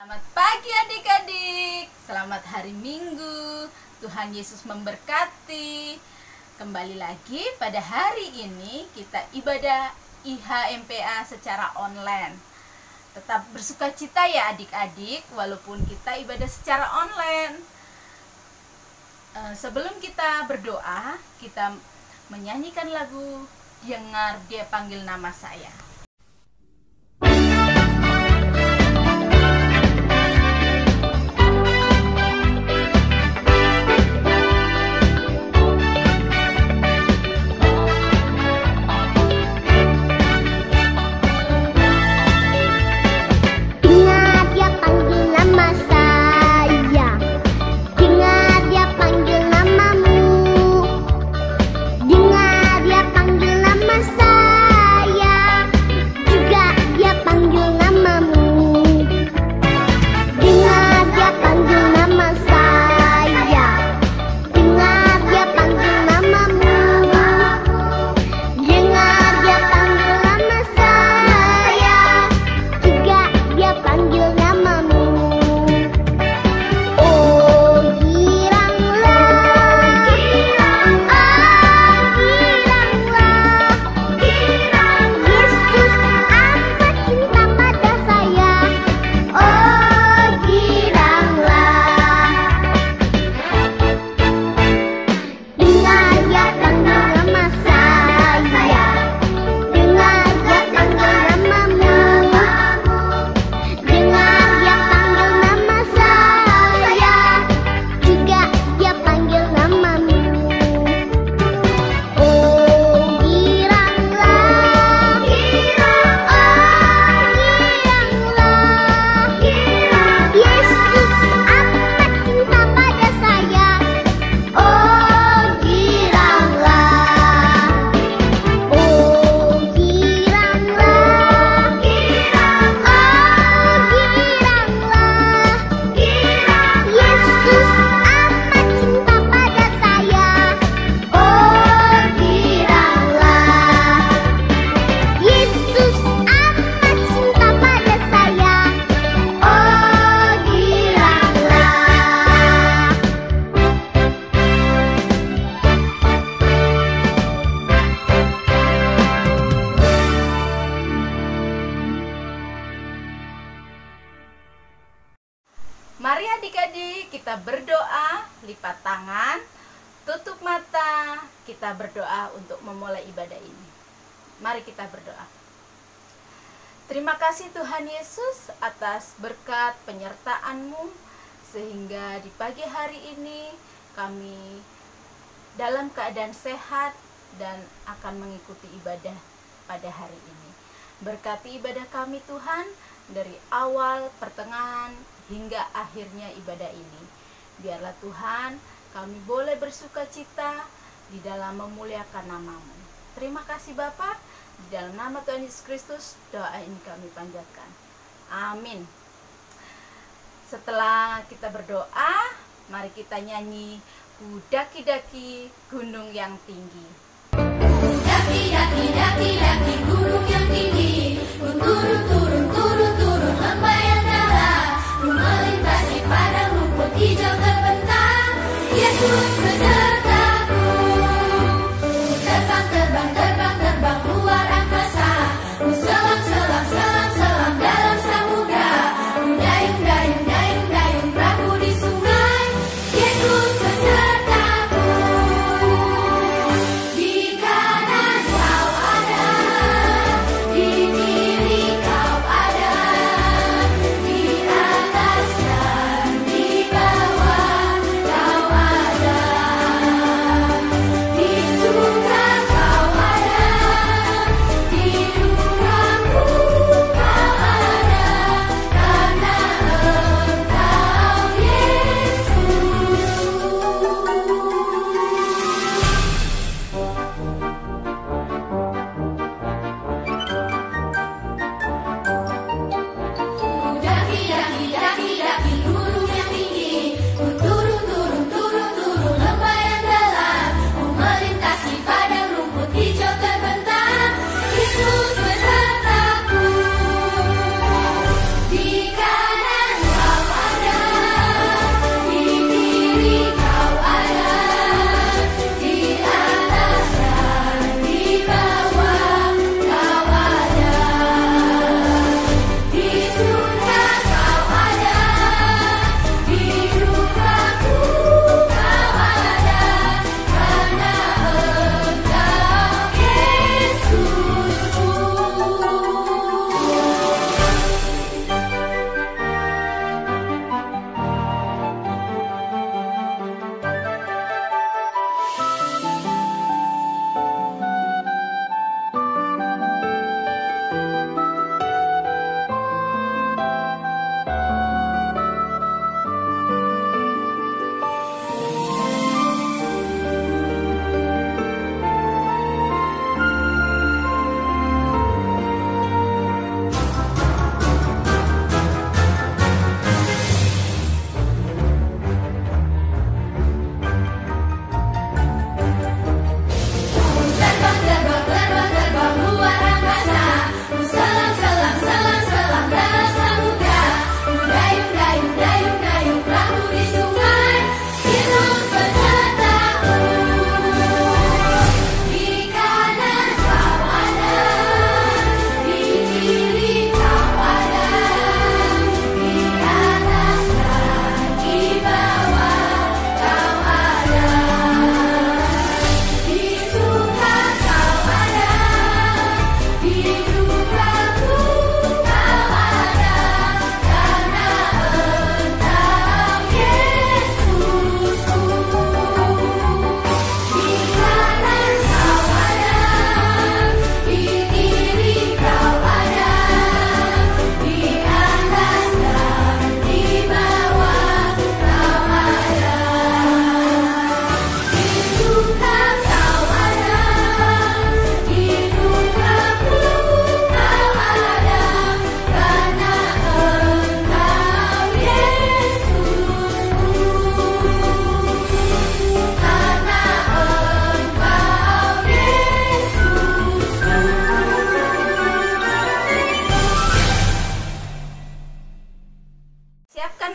Selamat pagi adik-adik, selamat hari Minggu, Tuhan Yesus memberkati. Kembali lagi pada hari ini kita ibadah IHMPA secara online. Tetap bersuka cita ya adik-adik, walaupun kita ibadah secara online. Sebelum kita berdoa, kita menyanyikan lagu Dengar Dia Panggil Nama Saya. Mari adik-adik kita berdoa, lipat tangan, tutup mata, kita berdoa untuk memulai ibadah ini. Mari kita berdoa. Terima kasih Tuhan Yesus atas berkat penyertaan-Mu, sehingga di pagi hari ini kami dalam keadaan sehat dan akan mengikuti ibadah pada hari ini. Berkati ibadah kami Tuhan, dari awal, pertengahan, hingga akhirnya ibadah ini. Biarlah Tuhan, kami boleh bersuka cita di dalam memuliakan nama-Mu. Terima kasih Bapa, di dalam nama Tuhan Yesus Kristus, doa ini kami panjatkan. Amin. Setelah kita berdoa, mari kita nyanyi Daki-daki gunung yang tinggi. Daki gunung yang tinggi, ku turun lembah yang dalam, ku melintasi padang rumput hijau terbentang. Yesus besertaku, ku terbang luar angkasa, ku selam dalam samudra, ku dayung perahu di sungai. Yesus besertaku, di kanan kau ada, di kiri kau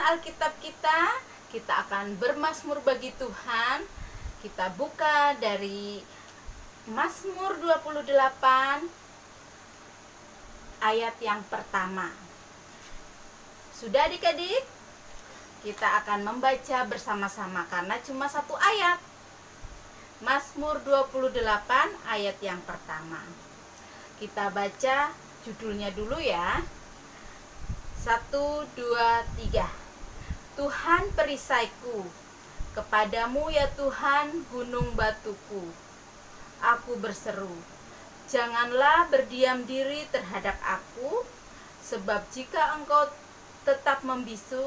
Alkitab kita. Kita akan bermazmur bagi Tuhan. Kita buka dari Mazmur 28 ayat yang pertama. Sudah adik-adik? Kita akan membaca bersama-sama karena cuma satu ayat. Mazmur 28 ayat yang pertama. Kita baca judulnya dulu ya. 1, 2, 3. Tuhan perisaiku, kepadamu ya Tuhan gunung batuku. Aku berseru, janganlah berdiam diri terhadap aku, sebab jika engkau tetap membisu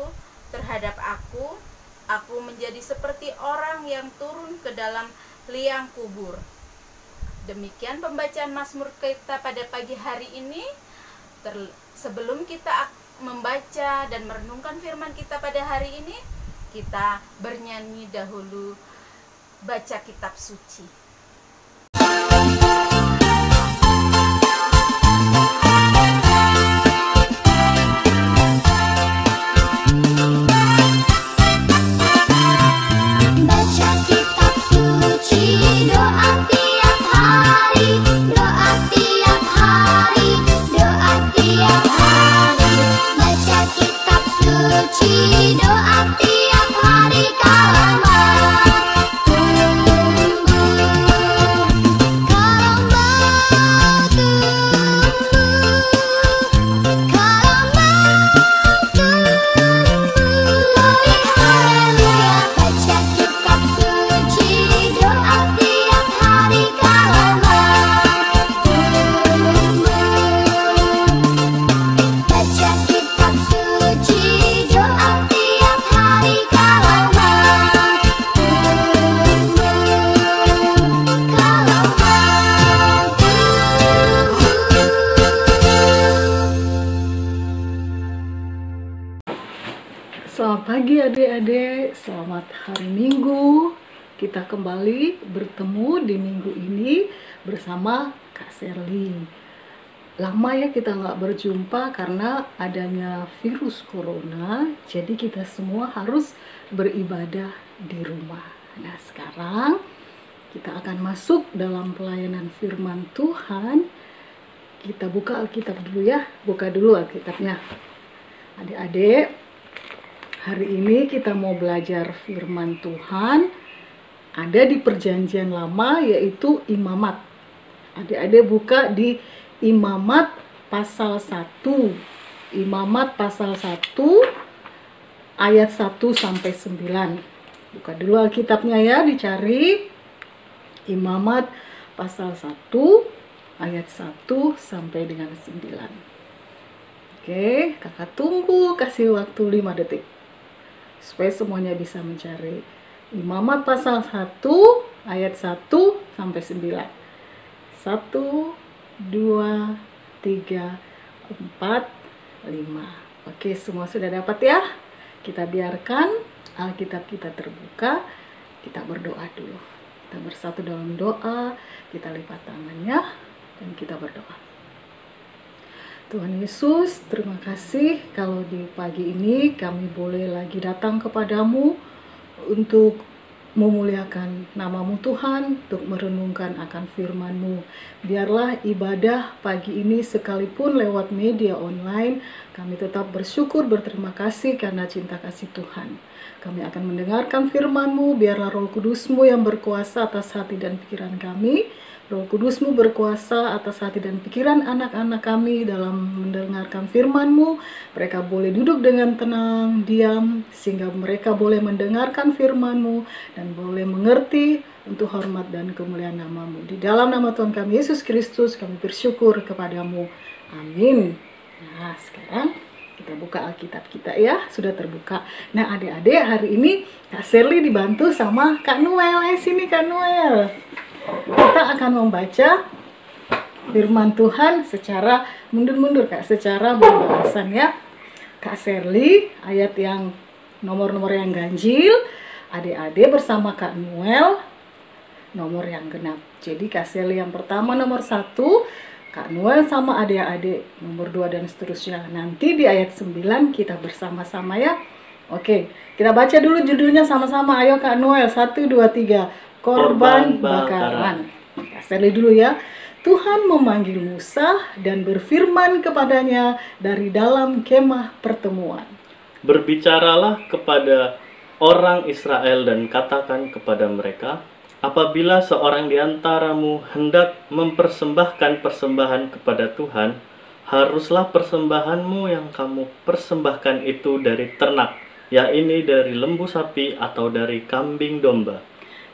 terhadap aku menjadi seperti orang yang turun ke dalam liang kubur. Demikian pembacaan Mazmur kita pada pagi hari ini. Sebelum kita membaca dan merenungkan firman kita pada hari ini, kita bernyanyi dahulu baca kitab suci. Selamat pagi adik-adik, selamat hari Minggu. Kita kembali bertemu di minggu ini bersama Kak Sherly. Lama ya kita nggak berjumpa karena adanya virus corona, jadi kita semua harus beribadah di rumah. Nah sekarang kita akan masuk dalam pelayanan firman Tuhan. Kita buka Alkitab dulu ya, buka dulu Alkitabnya. Adik-adik, hari ini kita mau belajar firman Tuhan. Ada di perjanjian lama yaitu Imamat. Adik-adik buka di Imamat pasal 1. Imamat pasal 1 ayat 1 sampai 9. Buka dulu Alkitabnya ya, dicari. Imamat pasal 1 ayat 1 sampai dengan 9. Oke, kakak tunggu, kasih waktu 5 detik supaya semuanya bisa mencari. Imamat pasal 1 ayat 1 sampai 9. 1, 2, 3, 4, 5. Oke, semua sudah dapat ya? Kita biarkan Alkitab kita terbuka. Kita berdoa dulu. Kita bersatu dalam doa. Kita lipat tangannya dan kita berdoa. Tuhan Yesus, terima kasih kalau di pagi ini kami boleh lagi datang kepadamu untuk memuliakan namamu Tuhan, untuk merenungkan akan firman-Mu. Biarlah ibadah pagi ini sekalipun lewat media online, kami tetap bersyukur, berterima kasih karena cinta kasih Tuhan. Kami akan mendengarkan firman-Mu, biarlah Roh Kudus-Mu yang berkuasa atas hati dan pikiran kami. Roh Kudus-Mu berkuasa atas hati dan pikiran anak-anak kami dalam mendengarkan firman-Mu. Mereka boleh duduk dengan tenang, diam, sehingga mereka boleh mendengarkan firman-Mu dan boleh mengerti untuk hormat dan kemuliaan nama-Mu. Di dalam nama Tuhan kami Yesus Kristus kami bersyukur kepadamu. Amin. Nah, sekarang kita buka Alkitab kita ya, sudah terbuka. Nah, adik-adik hari ini Kak Sherly dibantu sama Kak Noel. Sini Kak Noel. Kita akan membaca firman Tuhan secara mundur-mundur Kak, secara pembahasan ya. Kak Sherly ayat yang nomor-nomor yang ganjil, adik-adik bersama Kak Noel nomor yang genap. Jadi Kak Sherly yang pertama nomor 1, Kak Noel sama adik-adik nomor 2 dan seterusnya. Nanti di ayat 9 kita bersama-sama ya. Oke, kita baca dulu judulnya sama-sama. Ayo Kak Noel, 1, 2, 3. Korban bakaran. Sekali dulu ya. Tuhan memanggil Musa dan berfirman kepadanya dari dalam kemah pertemuan. Berbicaralah kepada orang Israel dan katakan kepada mereka, apabila seorang di antaramu hendak mempersembahkan persembahan kepada Tuhan, haruslah persembahanmu yang kamu persembahkan itu dari ternak, yakni dari lembu sapi atau dari kambing domba.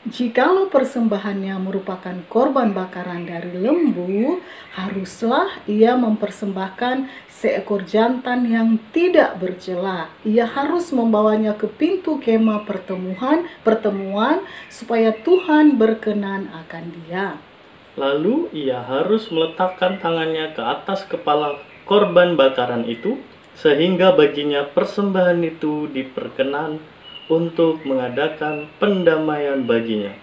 Jikalau persembahannya merupakan korban bakaran dari lembu, haruslah ia mempersembahkan seekor jantan yang tidak bercela. Ia harus membawanya ke pintu kemah pertemuan supaya Tuhan berkenan akan dia. Lalu ia harus meletakkan tangannya ke atas kepala korban bakaran itu, sehingga baginya persembahan itu diperkenan untuk mengadakan pendamaian baginya.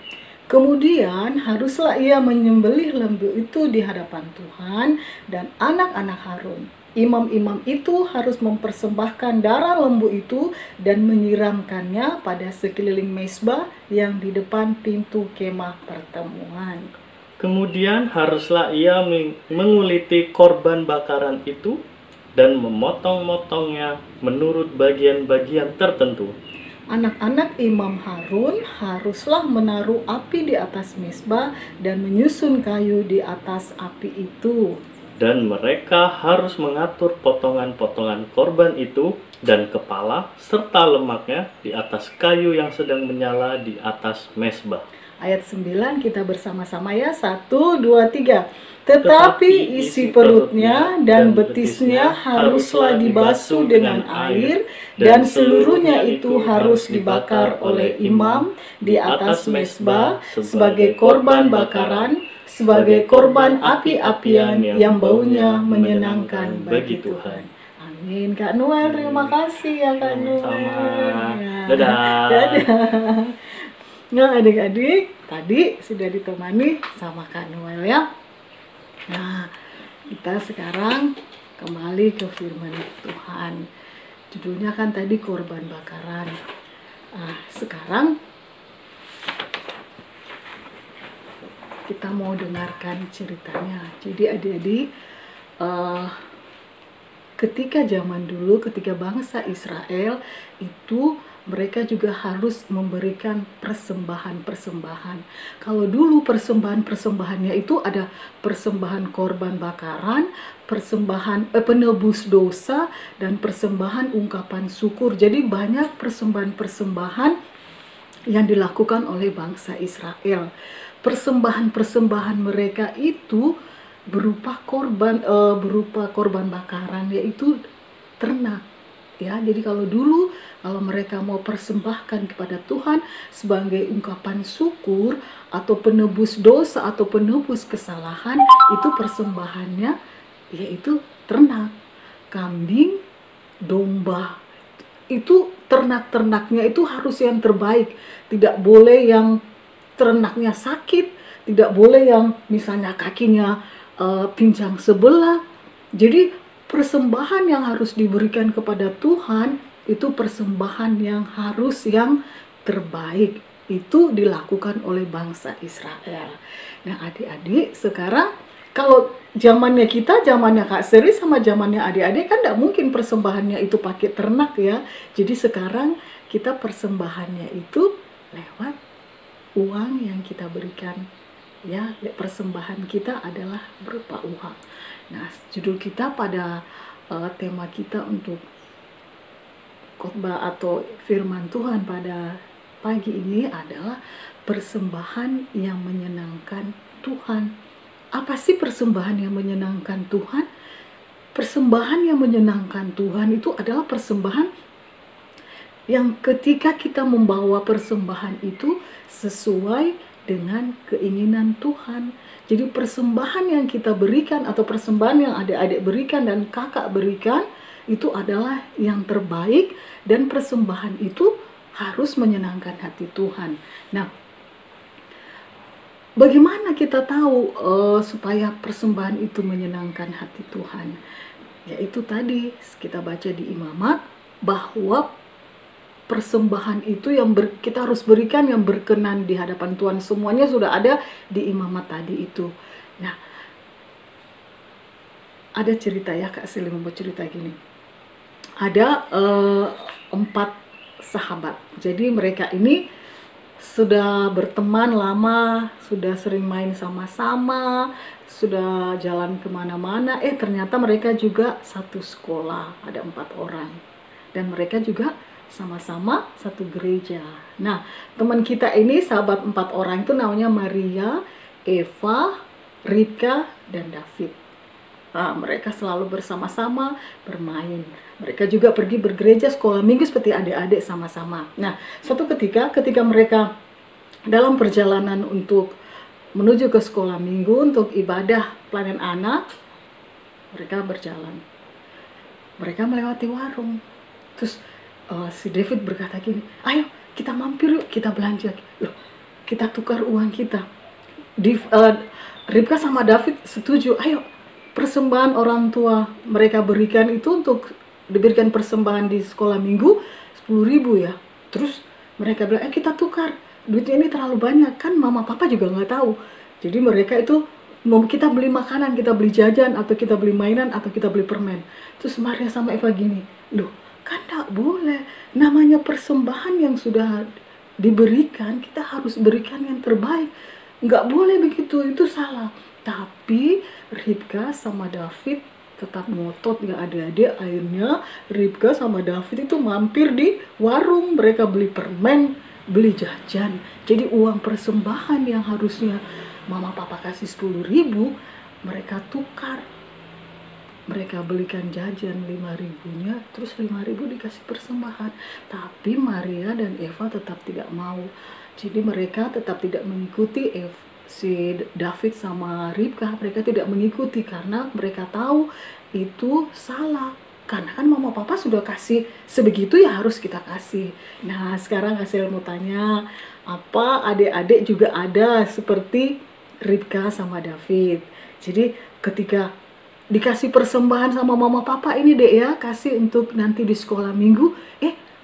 Kemudian haruslah ia menyembelih lembu itu di hadapan Tuhan dan anak-anak Harun. Imam-imam itu harus mempersembahkan darah lembu itu dan menyiramkannya pada sekeliling mezbah yang di depan pintu kemah pertemuan. Kemudian haruslah ia menguliti korban bakaran itu dan memotong-motongnya menurut bagian-bagian tertentu. Anak-anak Imam Harun haruslah menaruh api di atas mezbah dan menyusun kayu di atas api itu. Dan mereka harus mengatur potongan-potongan korban itu dan kepala serta lemaknya di atas kayu yang sedang menyala di atas mezbah. Ayat 9 kita bersama-sama ya. 1, 2, 3. Tetapi isi perutnya dan betisnya haruslah dibasuh dengan air, dan seluruhnya itu harus dibakar oleh imam di atas mezbah sebagai korban bakaran, sebagai korban api-apian yang baunya menyenangkan bagi Tuhan. Amin. Kak Noel, terima kasih ya Kak Noel. Sama. Ya. Dadah. Dadah. Nah adik-adik, tadi sudah ditemani sama Kak Noel ya. Nah, kita sekarang kembali ke firman Tuhan. Judulnya kan tadi korban bakaran. Nah, sekarang kita mau dengarkan ceritanya. Jadi adik-adik, ketika zaman dulu, ketika bangsa Israel itu mereka juga harus memberikan persembahan-persembahan. Kalau dulu persembahan-persembahannya itu ada persembahan korban bakaran, persembahan penebus dosa, dan persembahan ungkapan syukur. Jadi banyak persembahan-persembahan yang dilakukan oleh bangsa Israel. Persembahan-persembahan mereka itu berupa korban bakaran, yaitu ternak. Ya, jadi kalau dulu mereka mau persembahkan kepada Tuhan sebagai ungkapan syukur atau penebus dosa atau penebus kesalahan, itu persembahannya yaitu ternak, kambing, domba. Itu ternak-ternaknya itu harus yang terbaik, tidak boleh yang ternaknya sakit, tidak boleh yang misalnya kakinya pincang sebelah. Jadi persembahan yang harus diberikan kepada Tuhan itu persembahan yang harus yang terbaik. Itu dilakukan oleh bangsa Israel. Nah adik-adik, sekarang kalau zamannya kita, zamannya Kak Seri sama zamannya adik-adik kan tidak mungkin persembahannya itu pakai ternak ya. Jadi sekarang kita persembahannya itu lewat uang yang kita berikan. Ya, persembahan kita adalah berupa uang. Nah, judul kita pada tema kita untuk khotbah atau firman Tuhan pada pagi ini adalah persembahan yang menyenangkan Tuhan. Apa sih persembahan yang menyenangkan Tuhan? Persembahan yang menyenangkan Tuhan itu adalah persembahan yang ketika kita membawa persembahan itu sesuai dengan keinginan Tuhan. Jadi persembahan yang kita berikan atau persembahan yang adik-adik berikan dan kakak berikan itu adalah yang terbaik, dan persembahan itu harus menyenangkan hati Tuhan. Nah, bagaimana kita tahu supaya persembahan itu menyenangkan hati Tuhan? Yaitu tadi kita baca di Imamat bahwa persembahan itu yang kita harus berikan yang berkenan di hadapan Tuhan. Semuanya sudah ada di imamat tadi itu. Nah, ada cerita ya, Kak Sili membuat cerita gini. Ada 4 sahabat. Jadi mereka ini sudah berteman lama, sudah sering main sama-sama, sudah jalan kemana-mana. Ternyata mereka juga satu sekolah, ada 4 orang. Dan mereka juga sama-sama satu gereja. Nah, teman kita ini, sahabat 4 orang itu namanya Maria, Eva, Ribka, dan David. Nah, mereka selalu bersama-sama bermain. Mereka juga pergi bergereja sekolah minggu seperti adik-adik sama-sama. Nah, suatu ketika mereka dalam perjalanan untuk menuju ke sekolah minggu untuk ibadah pelayanan anak, mereka berjalan. Mereka melewati warung. Terus si David berkata gini, ayo kita mampir yuk, kita belanja. Loh, kita tukar uang kita. Ribka sama David setuju, ayo persembahan orang tua mereka berikan itu untuk diberikan persembahan di sekolah minggu 10.000 ya. Terus mereka bilang, kita tukar, duitnya ini terlalu banyak, kan mama papa juga nggak tahu. Jadi mereka itu kita beli makanan, kita beli jajan, atau kita beli mainan, atau kita beli permen. Terus Maria sama Eva gini, loh kan nggak boleh, namanya persembahan yang sudah diberikan, kita harus berikan yang terbaik. Nggak boleh begitu, itu salah. Tapi Ribka sama David tetap ngotot, nggak ada-ada. Akhirnya Ribka sama David itu mampir di warung, mereka beli permen, beli jajan. Jadi uang persembahan yang harusnya mama papa kasih 10.000, mereka tukar. Mereka belikan jajan 5.000-nya, terus 5.000 dikasih persembahan. Tapi Maria dan Eva tetap tidak mau. Jadi mereka tetap tidak mengikuti si David sama Ribka. Mereka tidak mengikuti karena mereka tahu itu salah. Karena kan mama papa sudah kasih sebegitu, ya harus kita kasih. Nah, sekarang Hasil mau tanya, apa adik-adik juga ada seperti Ribka sama David? Jadi ketika dikasih persembahan sama mama papa, ini dek ya, kasih untuk nanti di sekolah minggu,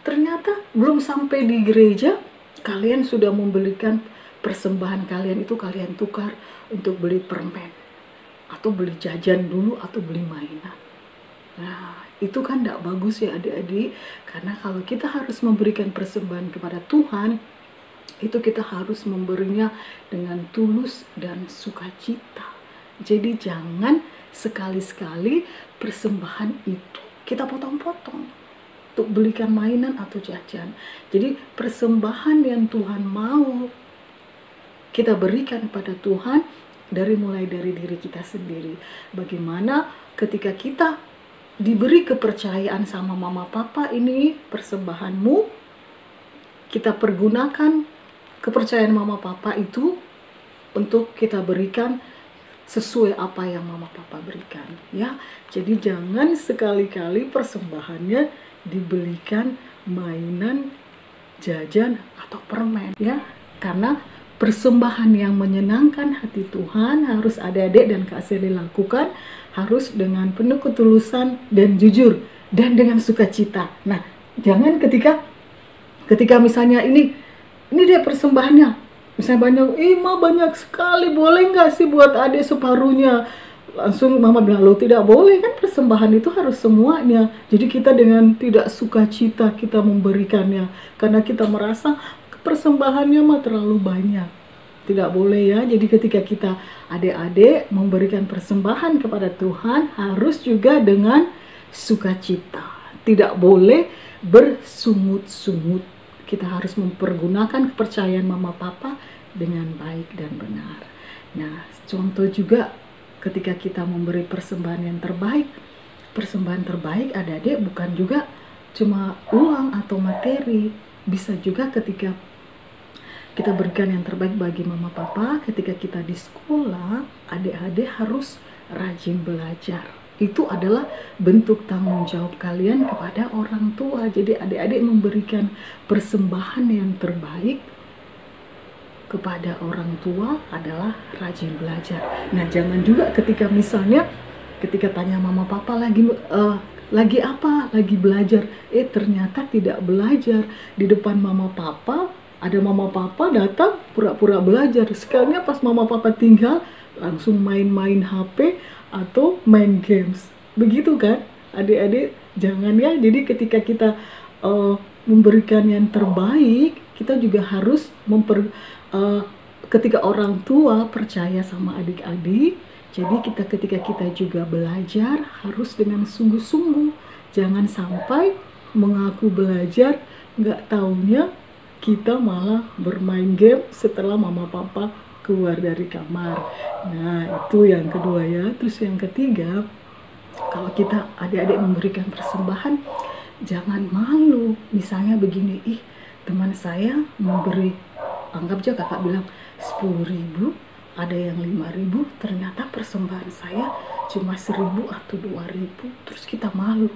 ternyata belum sampai di gereja kalian sudah membelikan persembahan kalian itu, kalian tukar untuk beli permen atau beli jajan dulu atau beli mainan. Nah, itu kan tidak bagus ya adik-adik, karena kalau kita harus memberikan persembahan kepada Tuhan, itu kita harus memberinya dengan tulus dan sukacita. Jadi jangan sekali-sekali persembahan itu kita potong-potong untuk belikan mainan atau jajan. Jadi persembahan yang Tuhan mau kita berikan pada Tuhan mulai dari diri kita sendiri. Bagaimana ketika kita diberi kepercayaan sama mama papa, ini persembahanmu, kita pergunakan kepercayaan mama papa itu untuk kita berikan sesuai apa yang mama papa berikan ya. Jadi jangan sekali-kali persembahannya dibelikan mainan, jajan atau permen ya. Karena persembahan yang menyenangkan hati Tuhan harus adik-adik dan Kak Seli lakukan, harus dengan penuh ketulusan dan jujur dan dengan sukacita. Nah, jangan ketika misalnya ini dia persembahannya, misalnya banyak sekali, boleh nggak sih buat adik separuhnya? Langsung mama bilang, lo tidak boleh, kan persembahan itu harus semuanya. Jadi kita dengan tidak sukacita kita memberikannya, karena kita merasa persembahannya mah terlalu banyak. Tidak boleh ya. Jadi ketika kita adik-adik memberikan persembahan kepada Tuhan, harus juga dengan sukacita. Tidak boleh bersungut-sungut. Kita harus mempergunakan kepercayaan mama papa dengan baik dan benar. Nah, contoh juga ketika kita memberi persembahan yang terbaik. Persembahan terbaik adik-adik bukan juga cuma uang atau materi. Bisa juga ketika kita berikan yang terbaik bagi mama papa. Ketika kita di sekolah, adik-adik harus rajin belajar. Itu adalah bentuk tanggung jawab kalian kepada orang tua. Jadi adik-adik memberikan persembahan yang terbaik kepada orang tua adalah rajin belajar. Nah, jangan juga ketika misalnya ketika tanya mama papa lagi, lagi apa? Lagi belajar. Ternyata tidak belajar. Di depan mama papa, ada mama papa datang pura-pura belajar. Sekalinya pas mama papa tinggal, langsung main-main HP atau main games. Begitu kan? Adik-adik, jangan ya. Jadi ketika kita memberikan yang terbaik, kita juga harus ketika orang tua percaya sama adik-adik, jadi ketika kita juga belajar harus dengan sungguh-sungguh. Jangan sampai mengaku belajar, nggak taunya kita malah bermain game setelah mama papa keluar dari kamar. Nah, itu yang kedua ya. Terus yang ketiga, kalau kita adik-adik memberikan persembahan, jangan malu. Misalnya begini, teman saya memberi, anggap aja kakak bilang 10.000, ada yang 5.000, ternyata persembahan saya cuma 1.000 atau 2.000, terus kita malu.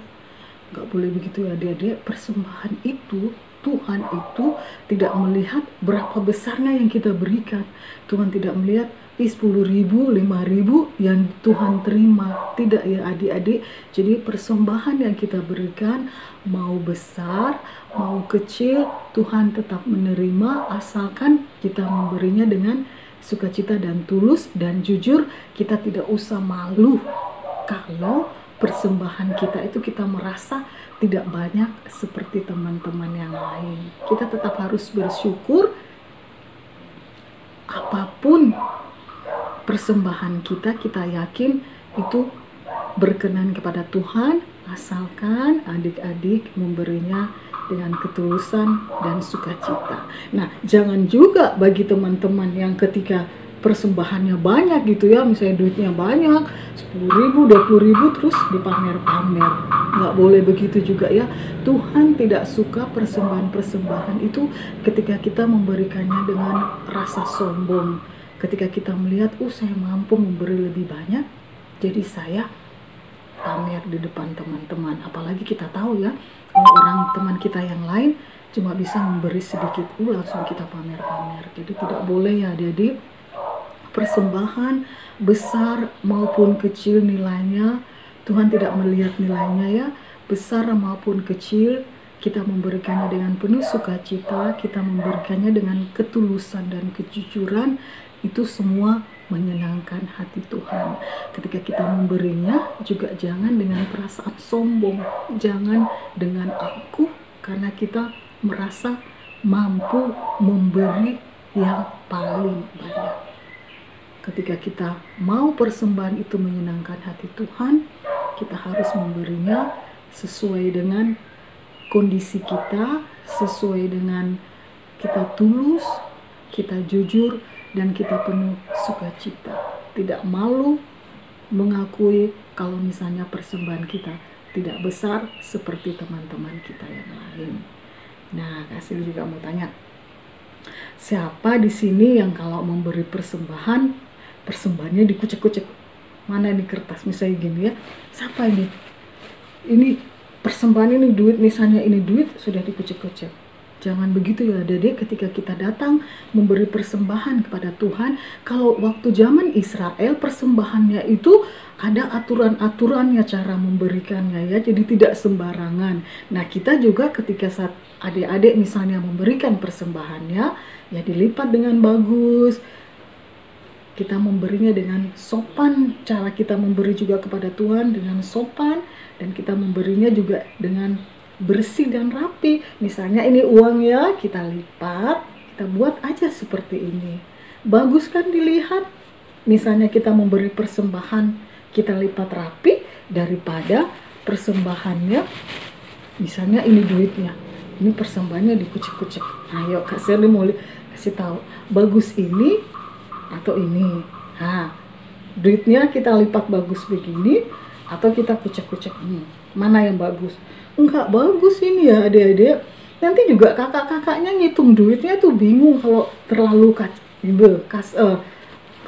Nggak boleh begitu ya adik-adik. Persembahan itu, Tuhan itu tidak melihat berapa besarnya yang kita berikan. Tuhan tidak melihat 10.000, 5.000 yang Tuhan terima. Tidak ya adik-adik. Jadi persembahan yang kita berikan, mau besar, mau kecil, Tuhan tetap menerima asalkan kita memberinya dengan sukacita dan tulus dan jujur. Kita tidak usah malu kalau persembahan kita itu kita merasa tidak banyak seperti teman-teman yang lain. Kita tetap harus bersyukur apapun persembahan kita, kita yakin itu berkenan kepada Tuhan, asalkan adik-adik memberinya dengan ketulusan dan sukacita. Nah, jangan juga bagi teman-teman yang ketika persembahannya banyak gitu ya, misalnya duitnya banyak, 10.000, 20.000, terus dipamer-pamer. Nggak boleh begitu juga ya. Tuhan tidak suka persembahan-persembahan itu ketika kita memberikannya dengan rasa sombong. Ketika kita melihat, saya mampu memberi lebih banyak, jadi saya pamer di depan teman-teman. Apalagi kita tahu ya, kalau orang teman kita yang lain cuma bisa memberi sedikit, langsung kita pamer-pamer. Jadi tidak boleh ya adik-adik. Persembahan besar maupun kecil nilainya, Tuhan tidak melihat nilainya ya. Besar maupun kecil, kita memberikannya dengan penuh sukacita, kita memberikannya dengan ketulusan dan kejujuran, itu semua menyenangkan hati Tuhan. Ketika kita memberinya juga jangan dengan perasaan sombong, jangan dengan aku, karena kita merasa mampu memberi yang paling banyak. Ketika kita mau persembahan itu menyenangkan hati Tuhan, kita harus memberinya sesuai dengan kondisi kita, sesuai dengan kita tulus, kita jujur, dan kita penuh sukacita. Tidak malu mengakui kalau misalnya persembahan kita tidak besar seperti teman-teman kita yang lain. Nah, Kasih juga mau tanya, siapa di sini yang kalau memberi persembahan, persembahannya dikucek-kucek? Mana di kertas misalnya gini ya, siapa ini? Ini persembahan, ini duit, misalnya ini duit sudah dikucek-kucek. Jangan begitu ya adik-adik. Ketika kita datang memberi persembahan kepada Tuhan, kalau waktu zaman Israel persembahannya itu ada aturan-aturannya cara memberikannya ya, jadi tidak sembarangan. Nah, kita juga ketika saat adik-adik misalnya memberikan persembahannya, ya dilipat dengan bagus, kita memberinya dengan sopan, cara kita memberi juga kepada Tuhan dengan sopan, dan kita memberinya juga dengan bersih dan rapi. Misalnya ini uang ya, kita lipat, kita buat aja seperti ini. Bagus kan dilihat? Misalnya kita memberi persembahan, kita lipat rapi daripada persembahannya. Misalnya ini duitnya, ini persembahannya dikucek-kucek. Ayo Kak Sherly mau kasih tahu, bagus ini atau ini. Nah, duitnya kita lipat bagus begini atau kita kucek-kucek ini. Mana yang bagus? Enggak bagus ini ya adik-adik. Nanti juga kakak-kakaknya ngitung duitnya tuh bingung kalau terlalu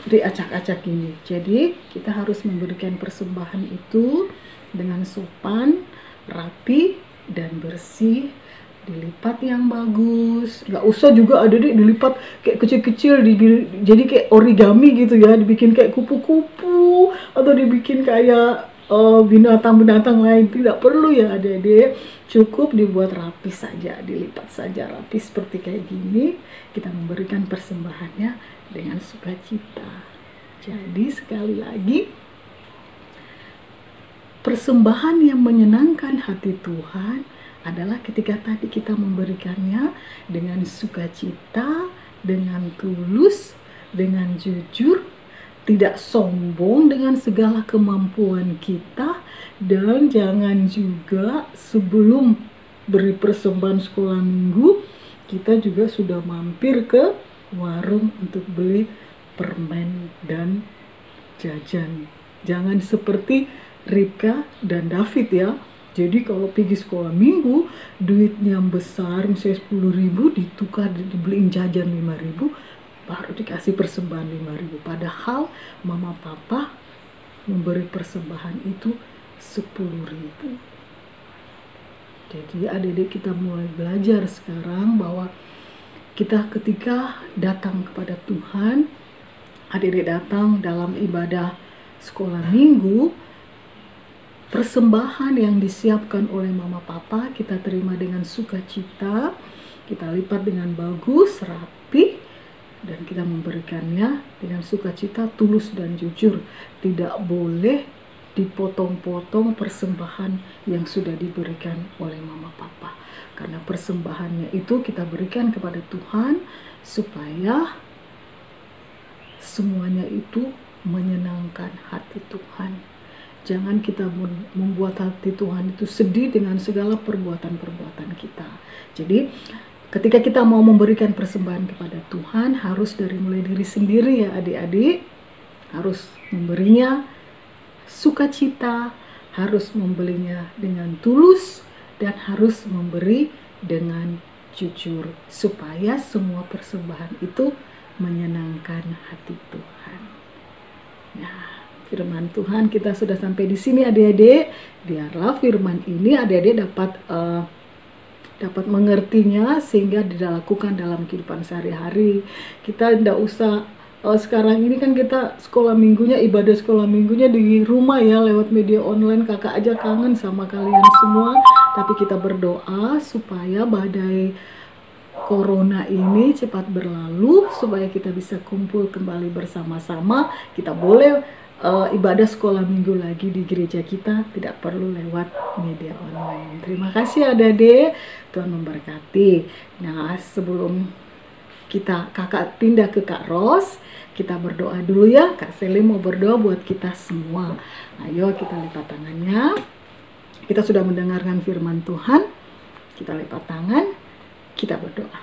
diacak-acak gini. Jadi kita harus memberikan persembahan itu dengan sopan, rapi, dan bersih. Dilipat yang bagus. Nggak usah juga adik-adik dilipat kayak kecil-kecil, jadi kayak origami gitu ya, dibikin kayak kupu-kupu atau dibikin kayak binatang-binatang lain. Tidak perlu ya adik-adik, cukup dibuat rapi saja, dilipat saja rapi seperti kayak gini. Kita memberikan persembahannya dengan sukacita. Jadi sekali lagi, persembahan yang menyenangkan hati Tuhan adalah ketika tadi kita memberikannya dengan sukacita, dengan tulus, dengan jujur, tidak sombong dengan segala kemampuan kita, dan jangan juga sebelum beri persembahan sekolah minggu kita juga sudah mampir ke warung untuk beli permen dan jajan. Jangan seperti Ribka dan David ya. Jadi kalau pergi sekolah minggu duitnya besar, misalnya 10.000, ditukar dibeliin jajan 5.000, baru dikasih persembahan 5.000. Padahal mama papa memberi persembahan itu 10.000. Jadi adik-adik kita mulai belajar sekarang bahwa kita ketika datang kepada Tuhan, adik-adik datang dalam ibadah sekolah minggu, persembahan yang disiapkan oleh mama papa kita terima dengan sukacita, kita lipat dengan bagus, rapi, dan kita memberikannya dengan sukacita, tulus dan jujur. Tidak boleh dipotong-potong persembahan yang sudah diberikan oleh mama papa, karena persembahannya itu kita berikan kepada Tuhan supaya semuanya itu menyenangkan hati Tuhan. Jangan kita membuat hati Tuhan itu sedih dengan segala perbuatan-perbuatan kita. Jadi ketika kita mau memberikan persembahan kepada Tuhan, harus dari mulai diri sendiri ya adik-adik. Harus memberinya sukacita, harus membelinya dengan tulus, dan harus memberi dengan jujur, supaya semua persembahan itu menyenangkan hati Tuhan. Nah, firman Tuhan kita sudah sampai di sini adik-adik. Biarlah firman ini adik-adik dapat mengertinya sehingga dilakukan dalam kehidupan sehari-hari. Kita tidak usah sekarang ini kan kita sekolah minggunya, ibadah sekolah minggunya di rumah ya, lewat media online. Kakak aja kangen sama kalian semua. Tapi kita berdoa supaya badai corona ini cepat berlalu, supaya kita bisa kumpul kembali bersama-sama. Kita boleh ibadah sekolah minggu lagi di gereja kita, tidak perlu lewat media online. Terima kasih adik-adik, Tuhan memberkati. Nah, sebelum kakak pindah ke Kak Ros, kita berdoa dulu ya. Kak Seli mau berdoa buat kita semua. Ayo kita lipat tangannya. Kita sudah mendengarkan firman Tuhan, kita lipat tangan, kita berdoa.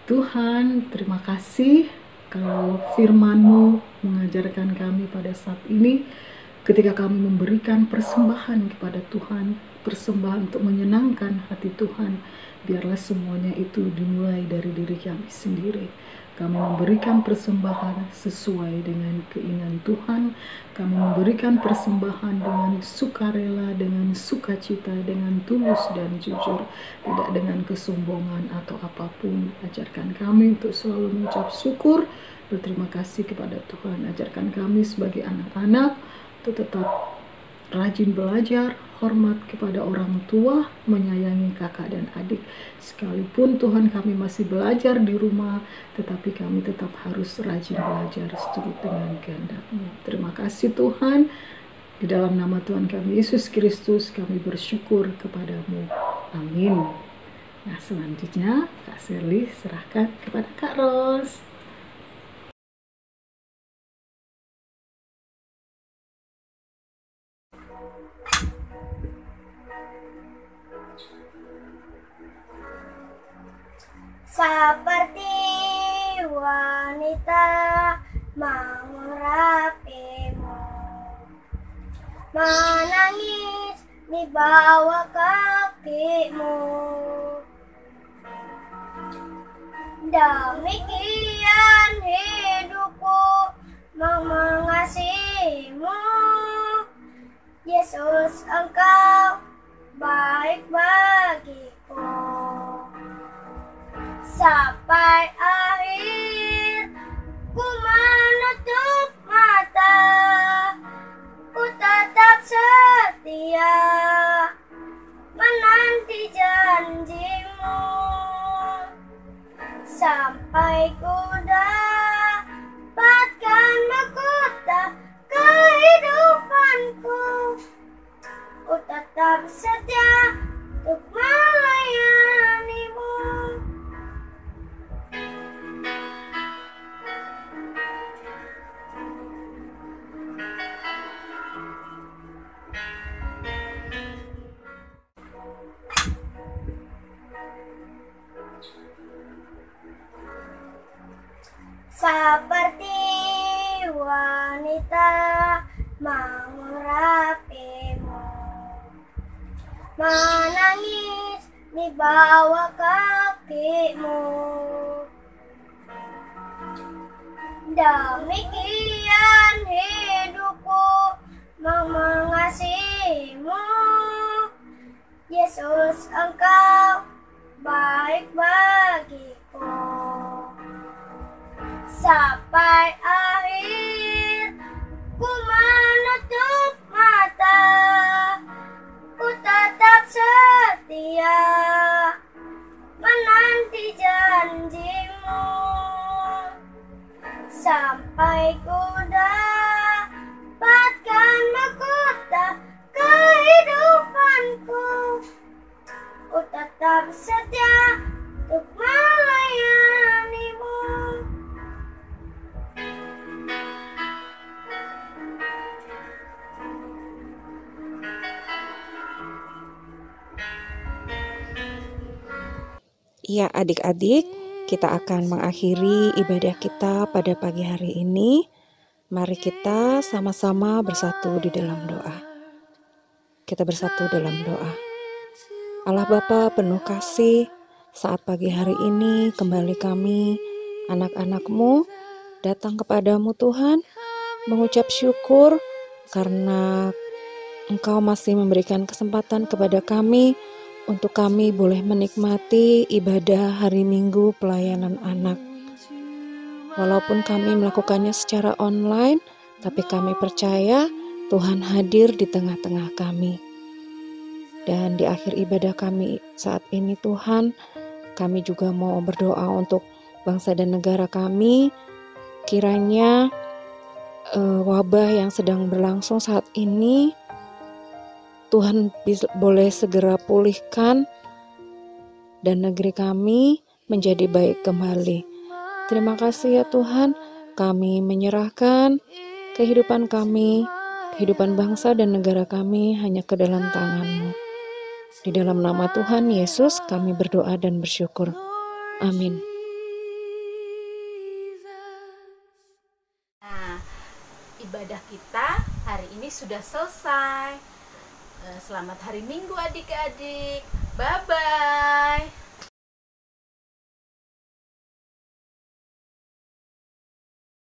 Tuhan, terima kasih kalau firman-Mu mengajarkan kami pada saat ini, ketika kami memberikan persembahan kepada Tuhan, persembahan untuk menyenangkan hati Tuhan. Biarlah semuanya itu dimulai dari diri kami sendiri. Kami memberikan persembahan sesuai dengan keinginan Tuhan. Kami memberikan persembahan dengan sukarela, dengan sukacita, dengan tulus dan jujur, tidak dengan kesombongan atau apapun. Ajarkan kami untuk selalu mengucap syukur, berterima kasih kepada Tuhan. Ajarkan kami sebagai anak-anak untuk tetap rajin belajar, hormat kepada orang tua, menyayangi kakak dan adik. Sekalipun Tuhan kami masih belajar di rumah, tetapi kami tetap harus rajin belajar seturut dengan kehendak-Mu. Terima kasih Tuhan. Di dalam nama Tuhan kami Yesus Kristus kami bersyukur kepadamu. Amin. Nah, selanjutnya Kak Sherly serahkan kepada Kak Ros. Seperti wanita mengurapimu, menangis di bawah kakimu. Demikian hidupku mengasihimu, Yesus, Engkau baik bagiku. Sampai akhir ku menutup mata, ku tetap sampai ku dapatkan mahkota kehidupanku. Ku tetap setia untuk melayanimu. Seperti wanita mengurapimu, menangis di bawah kakimu. Demikian hidupku mengasihimu. Yesus, Engkau baik bagiku. Sampai akhir ku menutup mata, ku tetap setia menanti janjimu. Sampai ku dapatkan mahkota kehidupanku. Ku tetap setia untuk melayanimu. Ya, adik-adik, kita akan mengakhiri ibadah kita pada pagi hari ini. Mari kita sama-sama bersatu di dalam doa. Kita bersatu dalam doa. Allah Bapa penuh kasih, saat pagi hari ini kembali kami, anak-anak-Mu, datang kepadamu Tuhan, mengucap syukur karena Engkau masih memberikan kesempatan kepada kami untuk kami boleh menikmati ibadah hari Minggu pelayanan anak. Walaupun kami melakukannya secara online, tapi kami percaya Tuhan hadir di tengah-tengah kami. Dan di akhir ibadah kami saat ini Tuhan, kami juga mau berdoa untuk bangsa dan negara kami. Kiranya wabah yang sedang berlangsung saat ini Tuhan boleh segera pulihkan dan negeri kami menjadi baik kembali. Terima kasih ya Tuhan, kami menyerahkan kehidupan kami, kehidupan bangsa dan negara kami hanya ke dalam tangan-Mu. Di dalam nama Tuhan Yesus kami berdoa dan bersyukur. Amin. Nah, ibadah kita hari ini sudah selesai. Selamat hari Minggu adik-adik. Bye-bye.